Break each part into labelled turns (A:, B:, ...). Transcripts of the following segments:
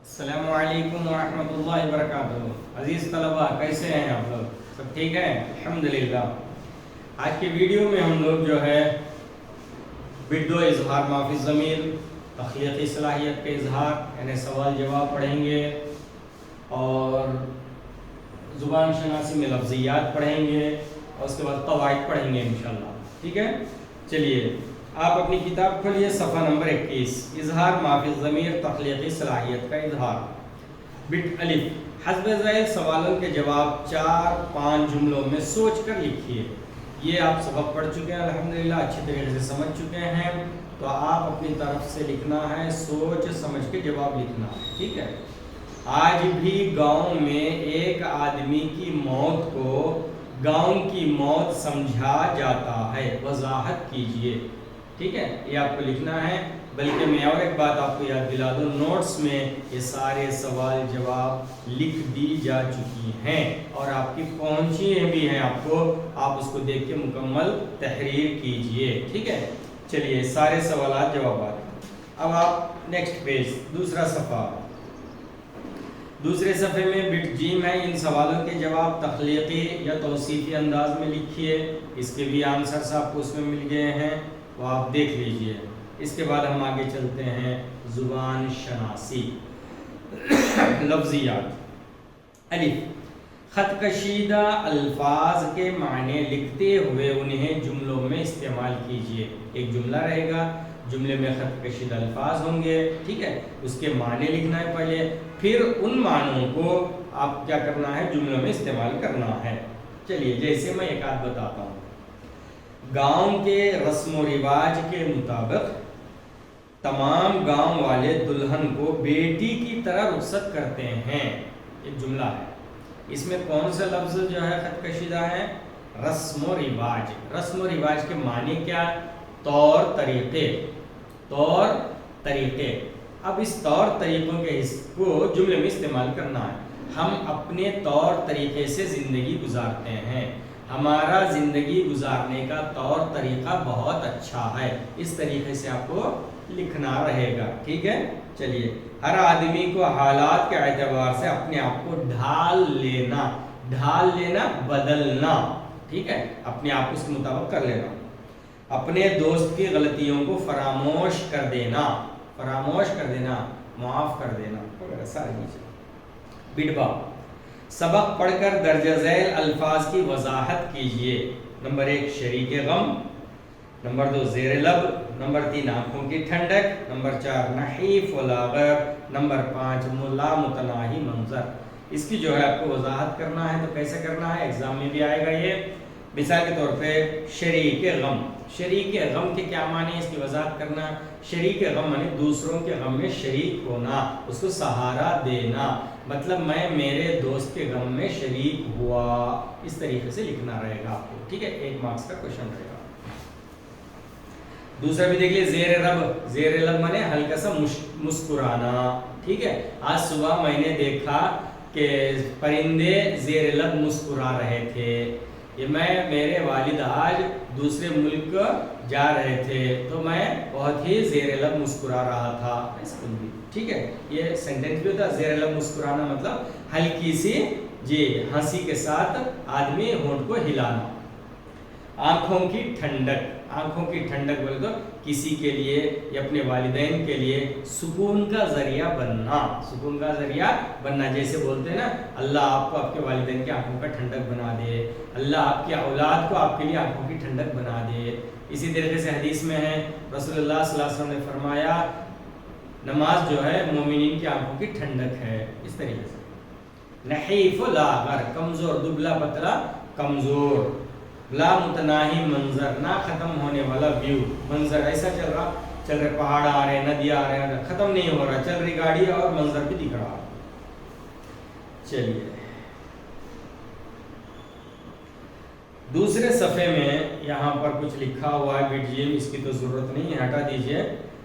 A: अस्सलामु अलैकुम वरहमतुल्लाहि वबरकातुहू। अजीज़ तलबा, कैसे हैं आप लोग? सब ठीक है? अल्हम्दुलिल्लाह। आज के वीडियो में हम लोग जो है बिड्डो इजहार माफी ज़मीर, तख्लीक़ी सलाहियत के इजहार यानी सवाल जवाब पढ़ेंगे और ज़ुबान शनासी में लफ्ज़ियात पढ़ेंगे और उसके बाद कवाइद पढ़ेंगे इंशाअल्लाह। ठीक है, चलिए आप अपनी किताब खोलिए, सफ़ा नंबर 21, इजहार माफी ज़मीर तख्लीक़ी सलाहियत का इजहार। बिट अलिफ, हस्ब ज़ैल सवालों के जवाब 4-5 जुमलों में सोच कर लिखिए। ये आप सबक पढ़ चुके हैं अल्हम्दुलिल्लाह, अच्छी तरीके से समझ चुके हैं। तो आप अपनी तरफ से लिखना है, सोच समझ के जवाब लिखना है। ठीक है। आज भी गांव में एक आदमी की मौत को गांव की मौत समझा जाता है, वजाहत कीजिए। ठीक है, ये आपको लिखना है। बल्कि मैं और एक बात आपको याद दिला दूं, नोट्स में ये सारे सवाल जवाब लिख दी जा चुकी हैं और आपकी पहुंची भी हैं आपको, आप उसको देख के मुकम्मल तहरीर कीजिए। ठीक है, चलिए सारे सवाल जवाब। अब आप नेक्स्ट पेज, दूसरा सफ़ा, दूसरे सफ़े में बिट जीम है। इन सवालों के जवाब तख्लीक़ी या तौसीफ़ी अंदाज में लिखिए। इसके भी आंसर्स आपको उसमें मिल गए हैं, वो आप देख लीजिए। इसके बाद हम आगे चलते हैं ज़ुबान शनासी लफ्ज़ियात। अलिफ, ख़त कशीदा अल्फाज के माने लिखते हुए उन्हें जुमलों में इस्तेमाल कीजिए। एक जुमला रहेगा, जुमले में ख़त कशीदा अल्फाज होंगे। ठीक है, उसके माने लिखना है पहले, फिर उन मानों को आप क्या करना है, जुमलों में इस्तेमाल करना है। चलिए जैसे मैं एक आध बताता हूँ। गांव के रस्म व रिवाज के मुताबिक तमाम गांव वाले दुल्हन को बेटी की तरह रुखसत करते हैं। एक जुमला है, इसमें कौन सा लफ्ज़ जो है खत कशीदा है? रस्म व रिवाज। रस्म व रिवाज के माने क्या? तौर तरीक़े, तौर तरीक़े। अब इस तौर तरीक़ों के इसको जुमले में इस्तेमाल करना है। हम अपने तौर तरीक़े से ज़िंदगी गुजारते हैं, हमारा ज़िंदगी गुजारने का तौर तरीक़ा बहुत अच्छा है। इस तरीके से आपको लिखना रहेगा। ठीक है, चलिए हर आदमी को हालात के एतबार से अपने आप को ढाल लेना, ढाल लेना बदलना। ठीक है, अपने आप को उसके मुताबिक कर लेना। अपने दोस्त की गलतियों को फरामोश कर देना, फरामोश कर देना, माफ़ कर देना वगैरह सारी चीज़ें। बिटबा, सबक पढ़कर दर्ज झैल अल्फाज की वजाहत कीजिए। नंबर 1 शरीक गम, नंबर 2 ज़ेर लब, नंबर 3 आँखों की ठंडक, नंबर 4 नहीफ व लाग़र, नंबर 5 मुला मुतनाही मंजर। इसकी जो है आपको वजाहत करना है। तो कैसे करना है, एग्जाम में भी आएगा ये। मिसाल के तौर पे शरीक गम, शरीक गम के क्या माने, इसकी वजाहत करना। शरीक गम माने दूसरों के गम में शरीक होना, उसको सहारा देना। मतलब मैं मेरे दोस्त के गम में शरीक हुआ, इस तरीके से लिखना रहेगा आपको। ठीक है, 1 मार्क्स का क्वेश्चन रहेगा। दूसरा भी देख लिए, ज़ेर लब। ज़ेर लब माने हल्का सा मुस्कुराना। ठीक है, आज सुबह मैंने देखा कि परिंदे ज़ेर लब मुस्कुरा रहे थे। ये मेरे वालिद आज दूसरे मुल्क जा रहे थे तो मैं बहुत ही ज़ेर लब मुस्कुरा रहा था। ठीक है, ये सेंटेंस भी होता है। ज़ेर लब मुस्कुराना मतलब हल्की सी जी हंसी के साथ आदमी होंठ को हिलाना। आँखों की ठंडक, आँखों की ठंडक बोले तो किसी के लिए या अपने वालिदैन के लिए सुकून का ज़रिया बनना, सुकून का ज़रिया बनना। जैसे बोलते हैं ना, अल्लाह आपको आपके वालिदैन की आँखों का ठंडक बना दे, अल्लाह आपकी औलाद को आपके लिए आँखों की ठंडक बना दे। इसी तरीके से हदीस में है, रसूलुल्लाह सल्लल्लाहु अलैहि वसल्लम ने फरमाया नमाज जो है मोमिनीन की आँखों की ठंडक है। इस तरीके से नहीफ लाग़र, कमज़ोर, दुबला पतला कमज़ोर। ला मुतनाही मंजर, ना ख़त्म होने वाला व्यू, मंजर ऐसा चल रहे पहाड़ आ रहे, नदियाँ आ रहे, ख़त्म नहीं हो रहा, चल रही गाड़ी और मंजर भी दिख रहा। चलिए दूसरे सफ़े में यहाँ पर कुछ लिखा हुआ है बिट जीम, इसकी तो ज़रूरत नहीं है, हटा दीजिए।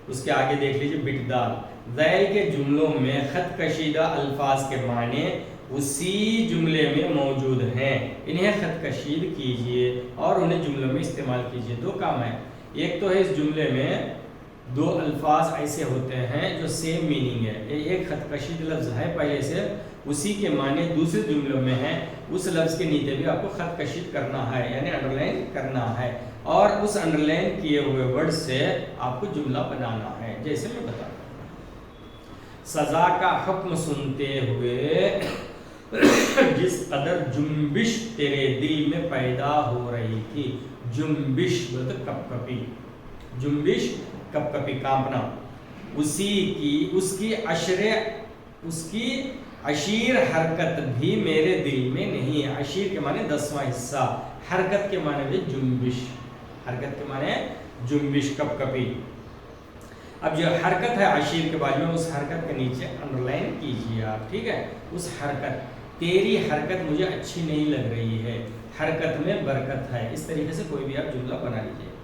A: उसके आगे देख लीजिए बिट दाल। ज़ैल के जुमलों में ख़त कशीदा अल्फाज के माने उसी जुमले में मौजूद हैं, इन्हें खत कशीद कीजिए और उन्हें जुमलों में इस्तेमाल कीजिए। 2 काम है। एक तो है इस जुमले में دو الفاظ ایسے ہوتے ہیں جو سیم میننگ ہے، ایک خط کشید لفظ ہے پہلے سے، اسی کے معنی دوسرے جملوں میں ہیں، اس لفظ کے نیچے بھی آپ کو خط کشید کرنا ہے یعنی انڈر لائن کرنا ہے، اور اس انڈر لائن کیے ہوئے ورڈ سے آپ کو جملہ بنانا ہے، جیسے میں بتا رہا ہوں۔ سزا کا حکم سنتے ہوئے جس قدر جنبش تیرے دل میں پیدا ہو رہی تھی، جنبش بولتے کپ کپی، جنبش کپ کپی کانپنا، اس کی عشیر حرکت بھی میرے دل میں نہیں ہے۔ عشیر کے معنی 10واں حصہ، حرکت کے معنی بھی جنبش، حرکت کے معنی جنبش کپ کپی۔ اب جو حرکت ہے عشیر کے بعد میں، اس حرکت کے نیچے انڈر لائن کیجیے آپ، ٹھیک ہے؟ اس حرکت، تیری حرکت مجھے اچھی نہیں لگ رہی ہے، حرکت میں برکت ہے، اس طریقے سے کوئی بھی آپ جملہ بنا لیجیے۔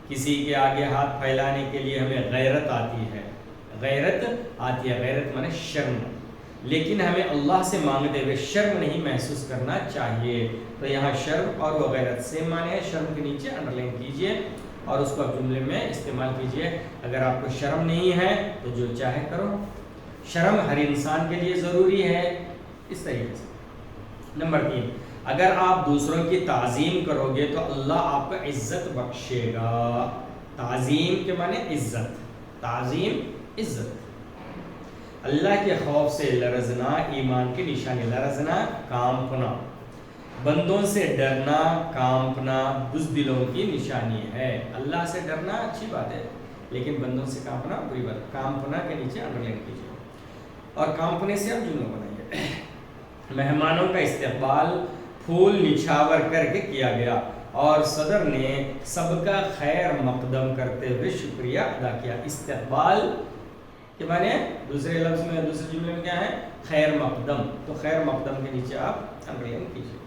A: کسی کے آگے ہاتھ پھیلانے کے لیے ہمیں غیرت آتی ہے، غیرت آتی ہے، غیرت مانے شرم، لیکن ہمیں اللہ سے مانگتے ہوئے شرم نہیں محسوس کرنا چاہیے، تو یہاں شرم اور وہ غیرت سے معنی ہے، شرم کے نیچے انڈر لائن کیجیے اور اس کو آپ جملے میں استعمال کیجیے۔ اگر آپ کو شرم نہیں ہے تو جو چاہے کرو، شرم ہر انسان کے لیے ضروری ہے، اس طریقے سے۔ نمبر 3، اگر آپ دوسروں کی تعظیم کرو گے تو اللہ آپ کو عزت بخشے گا۔ تعظیم کے معنی عزت، تعظیم عزت۔ اللہ کے خوف سے لرزنا ایمان کی نشانی، لرزنا کانپنا، بندوں سے ڈرنا کانپنا بزدلوں کی نشانی ہے۔ اللہ سے ڈرنا اچھی بات ہے، لیکن بندوں سے کانپنا بری بات۔ کانپنا کے نیچے انڈر لائن کیجیے اور کانپنے سے آپ جملہ بنائیے۔ مہمانوں کا استقبال پھول نچھاور کر کے کیا گیا اور صدر نے سب کا خیر مقدم کرتے ہوئے شکریہ ادا کیا۔ استقبال کے معنی دوسرے لفظ میں، دوسرے جملے میں کیا ہے؟ خیر مقدم، تو خیر مقدم کے نیچے آپ انڈر لائن کیجیے،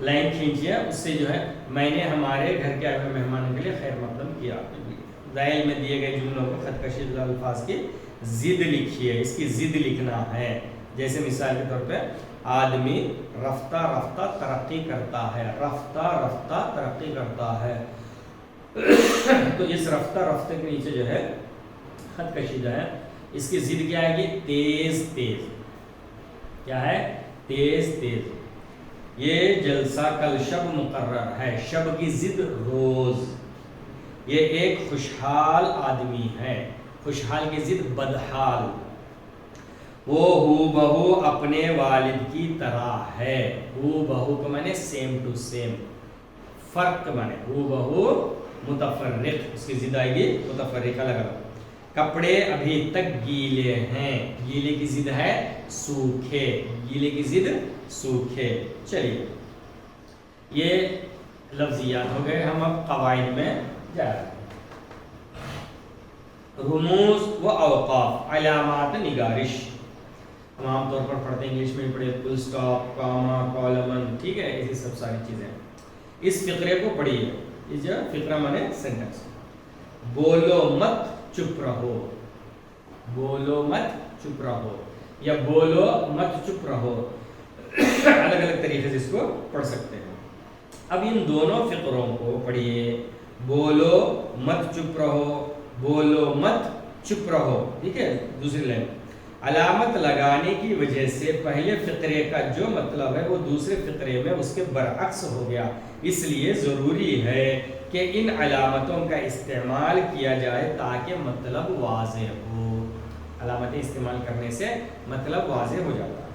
A: لائن کھینچیے، اس سے جو ہے میں نے ہمارے گھر کے آئے ہوئے مہمانوں کے لیے خیر مقدم کیا۔ ذیل میں دیے گئے جملوں کو خط کشید الفاظ کی ضد لکھیے، اس کی ضد لکھنا ہے۔ جیسے مثال کے طور پہ آدمی رفتہ رفتہ ترقی کرتا ہے، رفتہ رفتہ ترقی کرتا ہے، تو اس رفتہ رفتہ کے نیچے جو ہے خط کشیدہ ہے، اس کی ضد کیا ہے؟ کہ تیز تیز، کیا ہے؟ تیز تیز۔ یہ جلسہ کل شب مقرر ہے، شب کی ضد روز۔ یہ ایک خوشحال آدمی ہے، خوشحال کی ضد بدحال۔ وہ ہو بہو اپنے والد کی طرح ہے، ہو بہو کا معنی سیم ٹو سیم، فرق کا معنی ہو بہو متفرق، اس کی ضد آئے گی متفرقہ لگا۔ کپڑے ابھی تک گیلے ہیں، گیلے کی ضد ہے سوکھے، گیلے کی ضد سوکھے۔ چلیے یہ لفظیات ہو گئے، ہم اب قواعد میں جا رہے ہیں۔ رموز و اوقاف، علامات نگارش، ہم عام طور پر پڑھتے ہیں، انگلش میں پڑھے فل سٹاپ، کاما، کالمن، ٹھیک ہے، ایسی سب ساری چیزیں۔ اس فقرے کو پڑھیے، یہ جو فقرہ مانے سینٹنس۔ بولو مت چپ رہو، بولو مت چپ رہو، یا بولو مت چپ رہو، الگ الگ طریقے سے اس کو پڑھ سکتے ہیں۔ اب ان دونوں فقروں کو پڑھیے، بولو مت چپ رہو، بولو مت چپ رہو، ٹھیک ہے۔ دوسری لائن، علامت لگانے کی وجہ سے پہلے فقرے کا جو مطلب ہے وہ دوسرے فقرے میں اس کے برعکس ہو گیا، اس لیے ضروری ہے کہ ان علامتوں کا استعمال کیا جائے تاکہ مطلب واضح ہو۔ علامتیں استعمال کرنے سے مطلب واضح ہو جاتا ہے۔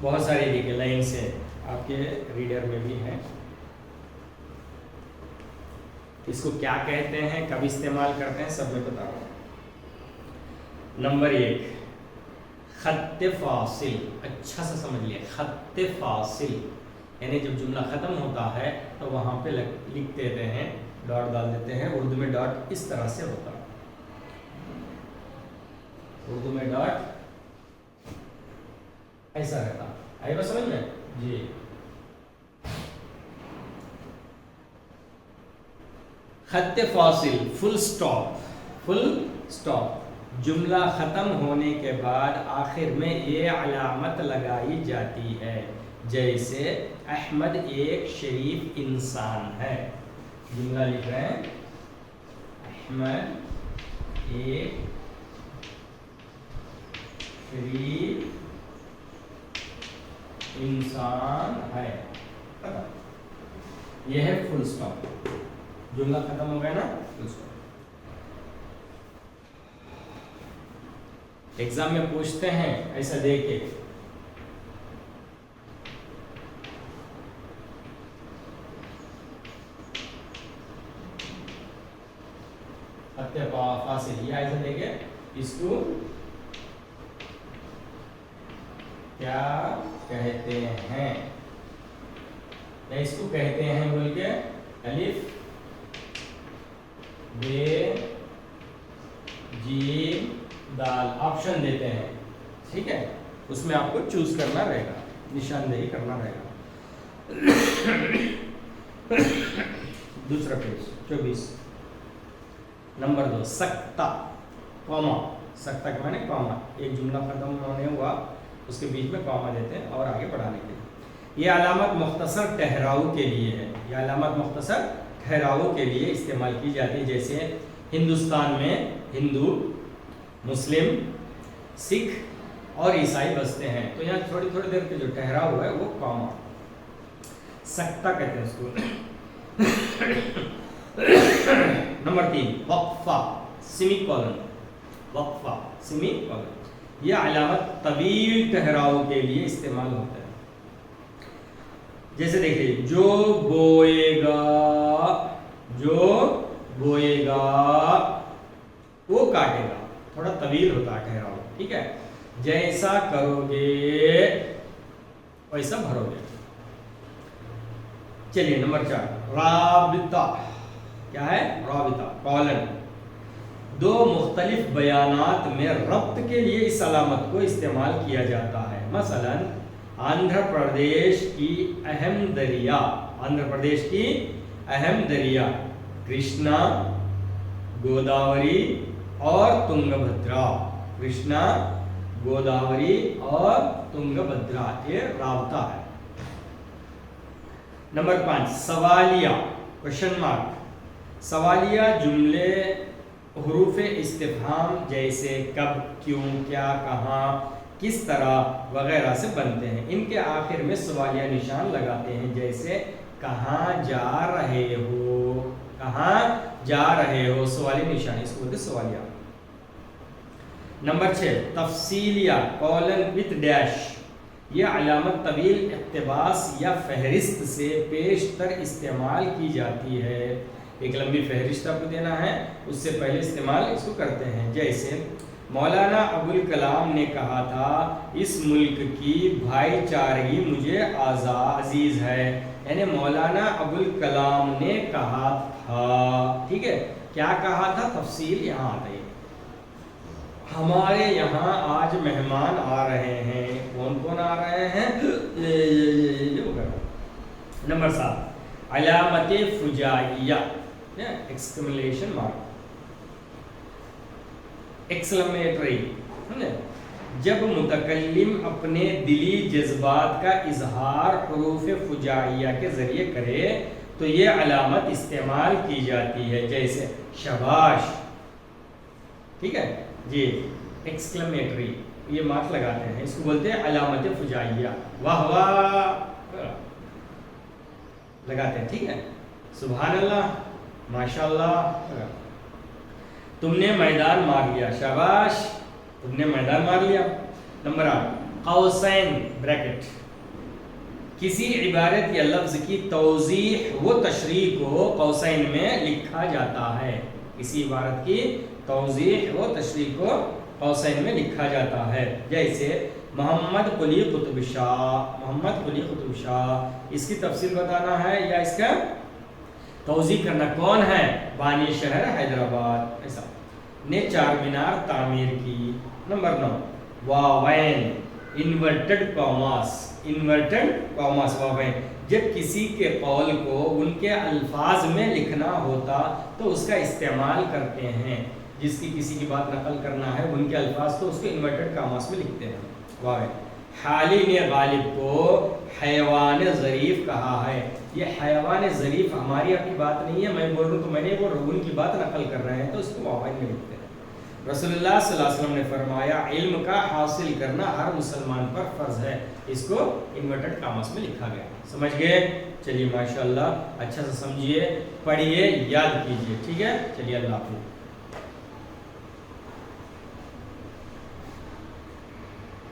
A: بہت ساری دیکھیں لائن سے آپ کے ریڈر میں بھی ہیں، اس کو کیا کہتے ہیں، کب استعمال کرتے ہیں، سب میں بتا رہا ہوں۔ نمبر 1، خط فاصل، اچھا سا سمجھ لیا، خط فاصل یعنی جب جملہ ختم ہوتا ہے تو وہاں پہ لکھ دیتے ہیں، ڈاٹ ڈال دیتے ہیں۔ اردو میں ڈاٹ اس طرح سے ہوتا ہے، اردو میں ڈاٹ ایسا رہتا، آئے بس سمجھ میں جی۔ خط فاصل، فل سٹاپ، فل سٹاپ، جملہ ختم ہونے کے بعد آخر میں یہ علامت لگائی جاتی ہے، جیسے احمد ایک شریف انسان ہے۔ جملہ لکھ رہے ہیں، अहमद एक शरीफ इंसान है। यह है फुल स्टॉप, जुमला खत्म हो गया ना, फुल स्टॉप। एग्जाम में पूछते हैं ऐसा देखे, फासिल या ऐसा देखे, इसको क्या कहते हैं, या इसको कहते हैं बोल के अलिफ बे जीम दाल ऑप्शन देते हैं, ठीक है, उसमें आपको चूज करना रहेगा, निशानदेही करना रहेगा। दूसरा पेज 24 नंबर 2 सकता कॉमा, सकता के माने कॉमा, एक जुमला खत्म होने हुआ उसके बीच में कॉमा देते हैं और आगे बढ़ाने के लिए। ये अलामत मुख्तसर ठहराव के लिए है, ये अलामत मुख्तसर ठहराव के लिए इस्तेमाल की जाती है। जैसे हिंदुस्तान में हिंदू, मुस्लिम, सिख और ईसाई बसते हैं, तो यहाँ थोड़ी थोड़ी देर के जो ठहराव है वो कॉमा, सकता कहते हैं उसको। नंबर 3 वक्फा सेमी कॉलन, वक्फा सेमी कॉलन, यह अलामत तवील ठहराव के लिए इस्तेमाल होता है। जैसे देखिए जो बोएगा, जो बोएगा वो काटेगा, थोड़ा तवील होता है ठहराव, ठीक है। जैसा करोगे वैसा भरोगे। चलिए नंबर 4 राबिता, क्या है राबिता कॉलन, दो मुख्तलिफ बयानात में रब्त के लिए इस अलामत को इस्तेमाल किया जाता है। मसलन आंध्र प्रदेश की अहम दरिया, आंध्र प्रदेश की अहम दरिया कृष्णा, गोदावरी और तुंगभद्रा, कृष्णा, गोदावरी और तुंगभद्रा, ये राबता है। नंबर 5 सवालिया क्वेश्चन मार्क, सवालिया जुमले हुरूफ इस्तिफहाम जैसे कब, क्यों, क्या, कहाँ, किस तरह वगैरह से बनते हैं। इनके आखिर में सवालिया निशान लगाते हैं, जैसे कहाँ जा रहे हो, कहाँ जा रहे हो, सवालिया निशान, इसको बोलते सवालिया। नंबर 6 तफसीलिया कॉलन विथ डैश, यह अलामत तवील इक्तिबास या फहरिस्त से पेशतर इस्तेमाल की जाती है। एक लंबी फहरिस्त आपको देना है, उससे पहले इस्तेमाल इसको करते हैं। जैसे मौलाना अबुल कलाम ने कहा था इस मुल्क की भाईचारगी मुझे अजीज है, यानी मौलाना अबुल कलाम ने कहा था, ठीक है। क्या कहा था, तफसील यहाँ आ गई। हमारे यहाँ आज मेहमान आ रहे हैं, कौन कौन आ रहे हैं, नंबर 7 अलामत फुजाइया, एक्सक्लेमेशन मार्क, एक्सक्लेमेटरी, जब मुतकल्लिम अपने दिली जज्बात का इजहार हुरूफ फुजाइया के जरिए करे तो ये अलामत इस्तेमाल की जाती है। जैसे शाबाश, ठीक है जी, एक्सक्लेमेटरी, ये मार्क लगाते हैं, इसको बोलते हैं अलामत फुजाइया, वाह वाह लगाते हैं, ठीक है। सुभान अल्लाह, माशाअल्लाह, तुमने मैदान मार लिया, शाबाश तुमने मैदान मार लिया। नंबर 8 कौसैन ब्रैकेट, किसी इबारत या लफ्ज की तौजीह व तशरीह को कौसैन में लिखा जाता है, किसी इबारत की तौजीह व तशरीह को कौसैन में लिखा जाता है। जैसे मोहम्मद कुली कुतुब शाह, मोहम्मद कुली कुतुब शाह, इसकी तफसील बताना है या इसका तौजीह करना, कौन है, बानी शहर हैदराबाद, ऐसा, ने चार मीनार तामीर की। नंबर 9 वावैन इन्वर्टेड कॉमास, इन्वर्टेड कॉमास वावैन, जब किसी के कौल को उनके अल्फाज में लिखना होता तो उसका इस्तेमाल करते हैं। जिसकी किसी की बात नकल करना है उनके अल्फाज, तो उसको इन्वर्टेड कॉमास में लिखते हैं। वावैन حالی نے غالب کو حیوان ظریف کہا ہے. یہ حیوان ظریف ہماری آپ کی بات نہیں ہے، میں بول رہا ہوں تو میں نہیں بول رہا ہوں، ان کی بات نقل کر رہے ہیں تو اس کو موبائل میں لکھتے ہیں. رسول اللہ صلی اللہ علیہ وسلم نے فرمایا علم کا حاصل کرنا ہر مسلمان پر فرض ہے. اس کو انورٹڈ کاماس میں لکھا گیا. سمجھ گئے؟ چلیے ماشاءاللہ اچھا سے سمجھیے، پڑھیے، یاد کیجیے. ٹھیک ہے، چلیے اللہ حافظ.